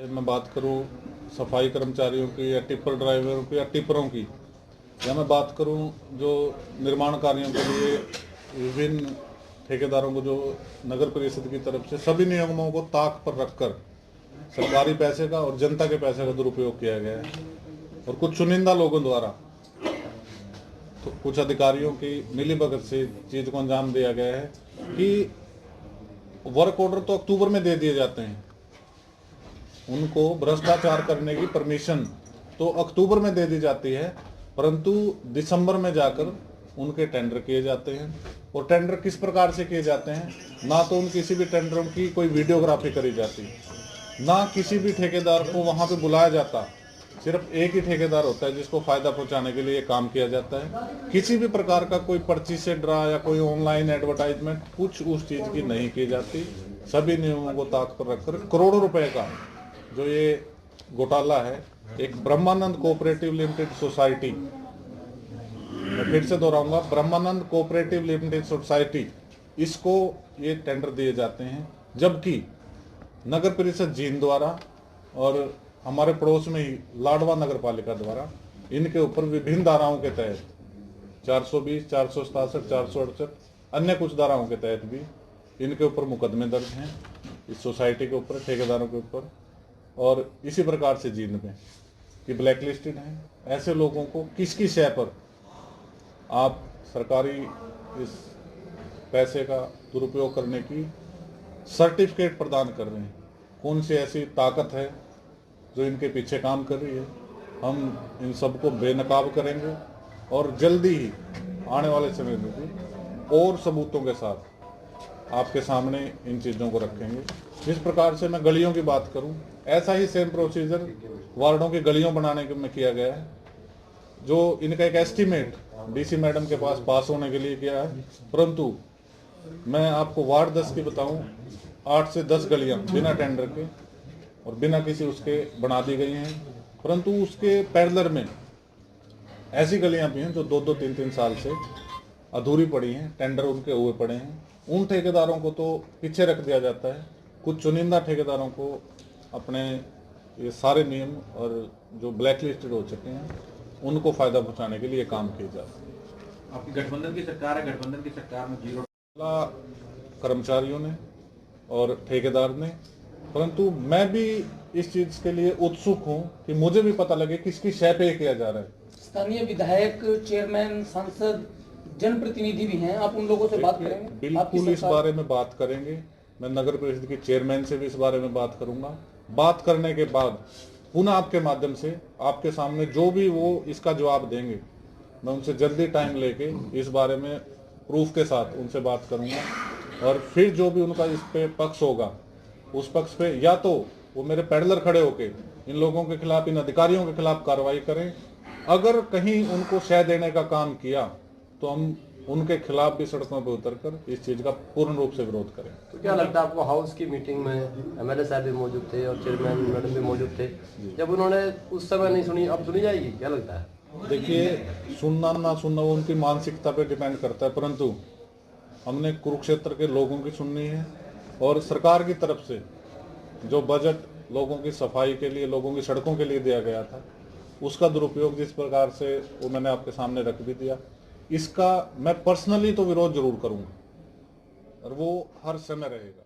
मैं बात करूं सफाई कर्मचारियों की या टिप्पर ड्राइवरों की या टिप्परों की, या मैं बात करूं जो निर्माण कार्यों के लिए विभिन्न ठेकेदारों को जो नगर परिषद की तरफ से सभी नियमों को ताक पर रखकर सरकारी पैसे का और जनता के पैसे का दुरुपयोग किया गया है और कुछ चुनिंदा लोगों द्वारा तो कुछ अधिकारियों की मिलीभगत से चीज को अंजाम दिया गया है कि वर्क ऑर्डर तो अक्टूबर में दे दिए जाते हैं, उनको भ्रष्टाचार करने की परमिशन तो अक्टूबर में दे दी जाती है, परंतु दिसंबर में जाकर उनके टेंडर किए जाते हैं। और टेंडर किस प्रकार से किए जाते हैं, ना तो उन किसी भी टेंडरों की कोई वीडियोग्राफी करी जाती, ना किसी भी ठेकेदार को वहां पे बुलाया जाता, सिर्फ एक ही ठेकेदार होता है जिसको फायदा पहुंचाने के लिए काम किया जाता है। किसी भी प्रकार का कोई पर्ची से ड्रा या कोई ऑनलाइन एडवर्टाइजमेंट कुछ उस चीज की नहीं की जाती। सभी नियमों को ताक पर रखकर करोड़ों रुपए का जो ये घोटाला है, एक ब्रह्मानंद कोऑपरेटिव लिमिटेड सोसाइटी, मैं फिर से दोहराऊंगा, ब्रह्मानंद कोऑपरेटिव लिमिटेड सोसाइटी, इसको ये टेंडर दिए जाते हैं, जबकि नगर परिषद जींद द्वारा और हमारे पड़ोस में ही लाडवा नगर पालिका द्वारा इनके ऊपर विभिन्न धाराओं के तहत 420, 467, 468 अन्य कुछ धाराओं के तहत भी इनके ऊपर मुकदमे दर्ज हैं, इस सोसाइटी के ऊपर, ठेकेदारों के ऊपर, और इसी प्रकार से जींद में कि ब्लैक लिस्टेड हैं। ऐसे लोगों को किसकी शय पर आप सरकारी इस पैसे का दुरुपयोग करने की सर्टिफिकेट प्रदान कर रहे हैं? कौन सी ऐसी ताकत है जो इनके पीछे काम कर रही है? हम इन सबको बेनकाब करेंगे और जल्दी ही आने वाले समय में भी और सबूतों के साथ आपके सामने इन चीज़ों को रखेंगे। जिस प्रकार से मैं गलियों की बात करूं, ऐसा ही सेम प्रोसीजर वार्डों की गलियों बनाने के में किया गया है, जो इनका एक एस्टीमेट डीसी मैडम के पास होने के लिए किया है। परंतु मैं आपको वार्ड 10 की बताऊं, 8 से 10 गलियां बिना टेंडर के और बिना किसी उसके बना दी गई हैं, परंतु उसके पैरेलल में ऐसी गलियां भी हैं जो 2-2, 3-3 साल से अधूरी पड़ी हैं, टेंडर उनके हुए पड़े हैं। उन ठेकेदारों को तो पीछे रख दिया जाता है, कुछ चुनिंदा ठेकेदारों को अपने ये सारे नियम और जो ब्लैक लिस्टेड हो चुके हैं उनको फायदा पहुंचाने के लिए काम किए जाते हैं। आपकी गठबंधन की सरकार है, गठबंधन की सरकार में जीरो कर्मचारियों ने और ठेकेदार ने, परंतु मैं भी इस चीज के लिए उत्सुक हूं कि मुझे भी पता लगे किसकी शय पे किया जा रहा है। स्थानीय विधायक, चेयरमैन, सांसद, जनप्रतिनिधि भी हैं, आप उन लोगों से बात करेंगे? बिल्कुल इस बारे में बात करेंगे। मैं नगर परिषद के चेयरमैन से भी इस बारे में बात करूंगा। बात करने के बाद पुनः आपके माध्यम से आपके सामने जो भी वो इसका जवाब देंगे, मैं उनसे जल्दी टाइम लेके इस बारे में प्रूफ के साथ उनसे बात करूंगा और फिर जो भी उनका इस पे पक्ष होगा उस पक्ष पे या तो वो मेरे पैरेलल खड़े होके इन लोगों के खिलाफ, इन अधिकारियों के खिलाफ कार्रवाई करें। अगर कहीं उनको शय देने का काम किया तो हम उनके खिलाफ भी सड़कों पर उतरकर इस चीज का पूर्ण रूप से विरोध करें। तो क्या लगता है आपको, हाउस की मीटिंग में एमएलए साहब भी मौजूद थे और चेयरमैन मैडम भी मौजूद थे, जब उन्होंने उस समय नहीं सुनी, अब सुनी जाएगी? क्या लगता है? देखिए, सुनना ना सुनना वो उनकी मानसिकता पे डिपेंड करता है, परंतु हमने कुरुक्षेत्र के लोगों की सुननी है और सरकार की तरफ से जो बजट लोगों की सफाई के लिए, लोगों की सड़कों के लिए दिया गया था, उसका दुरुपयोग जिस प्रकार से वो मैंने आपके सामने रख भी दिया, इसका मैं पर्सनली तो विरोध जरूर करूंगा और वो हर समय रहेगा।